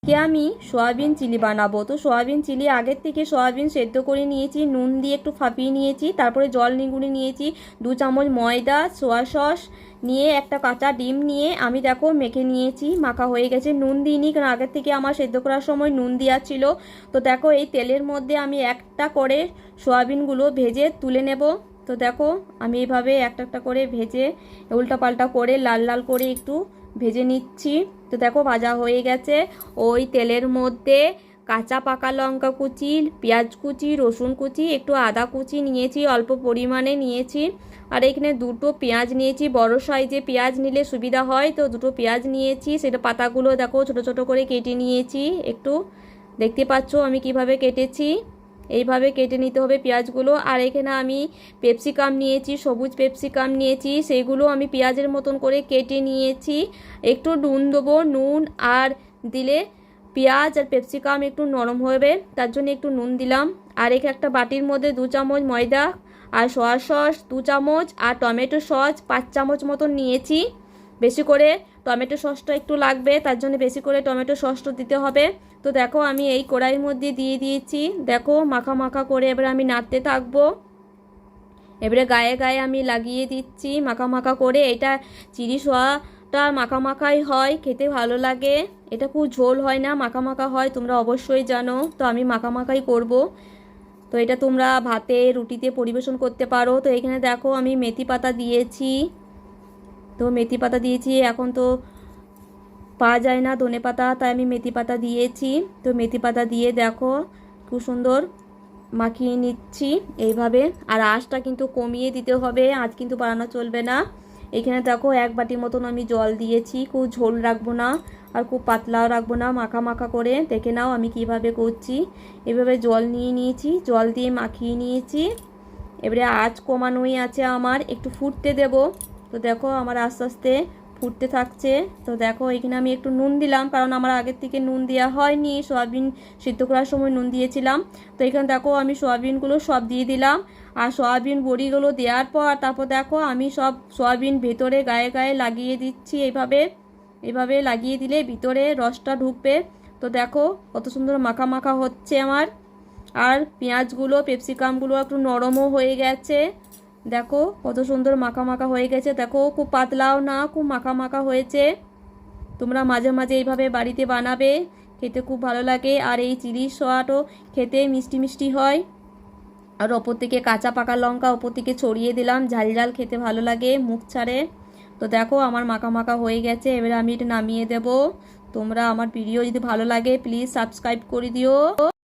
আমি soybean chilli বানাবো। তো সয়াবিন চিলি আগের থেকে সয়াবিন সেদ্ধ করে নিয়েছি, নুন দিয়ে একটু ফাঁপিয়ে নিয়েছি, তারপরে জল নিগুড়ে নিয়েছি, 2 চামচ ময়দা, সোয়া সস নিয়ে একটা কাঁচা ডিম নিয়ে আমি দেখো মেখে নিয়েছি। মাখা হয়ে গেছে, নুন দিইনি কারণ আগের থেকে আমার সেদ্ধ করার সময় নুন দেওয়া ছিল। তো দেখো এই তেলের মধ্যে আমি একটা করে সয়াবিনগুলো ভেজে তুলে নেব। তো দেখো আমি এইভাবে একটা একটা করে ভেজে উল্টাপাল্টা করে লাল লাল করে একটু ভেজে নিচ্ছি। তো দেখো ভাজা হয়ে গেছে। ওই তেলের মধ্যে কাঁচা পাকা লঙ্কা কুচি, পেঁয়াজ কুচি, রসুন কুচি, একটু আদা কুচি নিয়েছি, অল্প পরিমাণে নিয়েছি। আর এখানে 2টো পেঁয়াজ নিয়েছি, বড় সাইজে পেঁয়াজ নিলে সুবিধা হয়, তো 2টো পেঁয়াজ নিয়েছি। সেটা পাতাগুলো দেখো ছোট ছোট করে কেটে নিয়েছি। একটু দেখতে পাচ্ছ আমি কিভাবে কেটেছি, এইভাবে কেটে নিতে হবে পেঁয়াজগুলো। আর এখানে আমি পেপসিকাম নিয়েছি, সবুজ পেপসিকাম নিয়েছি, সেইগুলো আমি পেঁয়াজের মতন করে কেটে নিয়েছি। একটু নুন দেবো, নুন আর দিলে পেঁয়াজ আর পেপসিকাম একটু নরম হবে, তার জন্য একটু নুন দিলাম। আর এখানে একটা বাটির মধ্যে 2 চামচ ময়দা আর সয়া সস 2 চামচ আর টমেটো সস 5 চামচ মতন নিয়েছি। বেশি করে টমেটো সসটা একটু লাগবে, তার জন্য বেশি করে টমেটো সসটা দিতে হবে। তো দেখো আমি এই কড়াইয়ের মধ্যে দিয়ে দিয়েছি। দেখো মাখা মাখা করে এবার আমি নাড়তে থাকবো। এবারে গায়ে গায়ে আমি লাগিয়ে দিচ্ছি মাখা মাখা করে। এটা চিলি সয়াটা মাখা মাখাই হয়, খেতে ভালো লাগে। এটা খুব ঝোল হয় না, মাখা মাখা হয়, তোমরা অবশ্যই জানো। তো আমি মাখা মাখাই করব। তো এটা তোমরা ভাতে রুটিতে পরিবেশন করতে পারো। তো এখানে দেখো আমি মেথি পাতা দিয়েছি। তো মেথি পাতা দিয়েছি, এখন তো পাওয়া যায় না ধনে পাতা, তাই আমি মেথি পাতা দিয়েছি। তো মেথি পাতা দিয়ে দেখো খুব সুন্দর মাখিয়ে নিচ্ছি এইভাবে। আর আঁচটা কিন্তু কমিয়ে দিতে হবে, আঁচ কিন্তু বাড়ানো চলবে না। এখানে দেখো 1 বাটি মতন আমি জল দিয়েছি, খুব ঝোল রাখবো না আর খুব পাতলাও রাখবো না, মাখা মাখা করে। দেখে নাও আমি কিভাবে করছি। এভাবে জল নিয়ে নিয়েছি, জল দিয়ে মাখিয়ে নিয়েছি। এবারে আঁচ কমানোই আছে আমার, একটু ফুটতে দেব। তো দেখো আমার আস্তে আস্তে ফুটতে থাকছে। তো দেখো এখানে আমি একটু নুন দিলাম, কারণ আমার আগের থেকে নুন দেওয়া হয়নি, সয়াবিন সিদ্ধ করার সময় নুন দিয়েছিলাম। তো এখানে দেখো আমি সয়াবিনগুলো সব দিয়ে দিলাম। আর সয়াবিন বড়িগুলো দেওয়ার পর তারপর দেখো আমি সব সয়াবিন ভেতরে গায়ে গায়ে লাগিয়ে দিচ্ছি। এইভাবে এভাবে লাগিয়ে দিলে ভিতরে রসটা ঢুকবে। তো দেখো কত সুন্দর মাখা মাখা হচ্ছে আমার। আর পেঁয়াজগুলো পেপসিকামগুলো একটু নরমও হয়ে গেছে। দেখো কত সুন্দর মাখা মাখা হয়ে গেছে। দেখো খুব পাতলাও না, খুব মাখা মাখা হয়েছে। তোমরা মাঝে মাঝে এইভাবে বাড়িতে বানাবে, খেতে খুব ভালো লাগে। আর এই চিলি সয়াটাও খেতে মিষ্টি মিষ্টি হয়। আর ওপর থেকে কাঁচা পাকা লঙ্কা ওপর থেকে ছড়িয়ে দিলাম, ঝাল ঝাল খেতে ভালো লাগে, মুখ ছাড়ে। তো দেখো আমার মাখা মাখা হয়ে গেছে, এবারে আমি এটা নামিয়ে দেব। তোমরা আমার ভিডিও যদি ভালো লাগে প্লিজ সাবস্ক্রাইব করে দিও।